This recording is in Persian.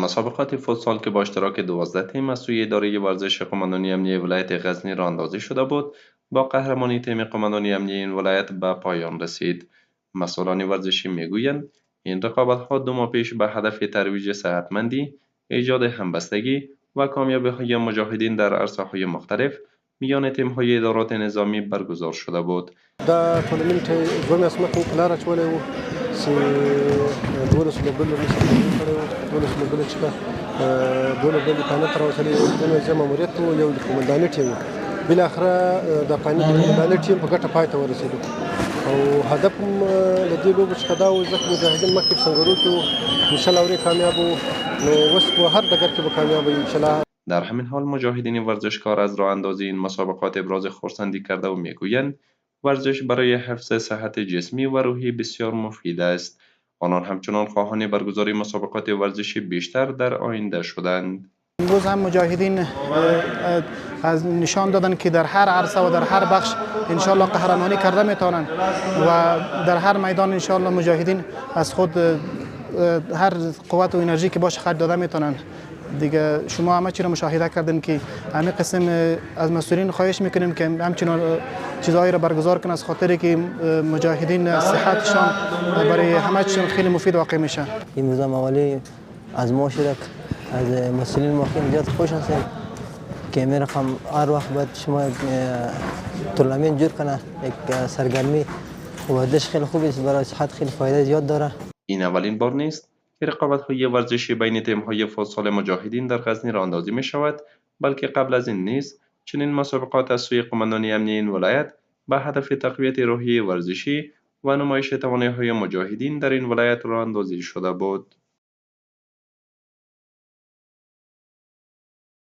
مسابقات فوتسال که با اشتراک 12 تیم از سوی اداره ورزش قماندانی امنیتی ولایت غزنی راه اندازی شده بود، با قهرمانی تیم قماندانی امنیتی این ولایت به پایان رسید. مسئولان ورزشی میگویند این رقابت‌ها 2 ماه پیش به هدف ترویج صحتمندی، ایجاد همبستگی و کامیابی‌های مجاهدین در عرصه‌های مختلف میان تیم‌های ادارات نظامی برگزار شده بود. دا ټورنمنټ دوه میاشتې مخکې په لاره اچولی و چې 12 لوبډلو موږ تنظیم کړی و. 12 لوبډلې چې 2 لوبډلې فاینل ته راوتلې وې، دوه زه ماموریت و، یو د قومنداني ټیم و. بالاخره د فاینل د قومنداني ټیم په ګټه پای ته ورسېدو او هدف هم د دې لوبو څخه دا و ځکه مجاهدین مخکې په سنګرو کې وو، انشاءالله ورې کامیاب وو، نو اوس په هر ډګر کې به کامیاب وي انشاءالله. در همین حال مجاهدین ورزشکار از راه اندازی این مسابقات ابراز خرسندی کرده و میگویند ورزش برای حفظ صحت جسمی و روحی بسیار مفید است. آنان همچنان خواهان برگزاری مسابقات ورزشی بیشتر در آینده شدند. امروز هم مجاهدین از نشان دادن که در هر عرصه و در هر بخش انشالله قهرمانی کرده میتونن و در هر میدان انشالله مجاهدین از خود هر قوت و انرژی که باشه خرج داده میتونن. دیگه شما همه چی رو مشاهده کردین که همین قسم از مسئولین خواهش میکنیم که همچنان چیزهایی رو برگزار کنن از خاطری که مجاهدین صحتشان برای همه چیشون خیلی مفید واقع میشه. امروز موالی از معاشرت از مسئولین موقعی زیاد خوش هستیم که می رقم هر وقت باید شما تورنمنت جور کنه، یک سرگرمی ورزش خیلی خوبی است، برای صحت خیلی فایده زیاد داره. این اولین بار نیست که رقابت‌های ورزشی بین تیم‌های فوتسال مجاهدین در غزنی راه اندازی می‌شود، بلکه قبل از این نیز چنین مسابقات از سوی قماندانی امنیتی این ولایت به هدف تقویت روحیه ورزشی و نمایش توانایی‌های مجاهدین در این ولایت راه اندازی شده بود.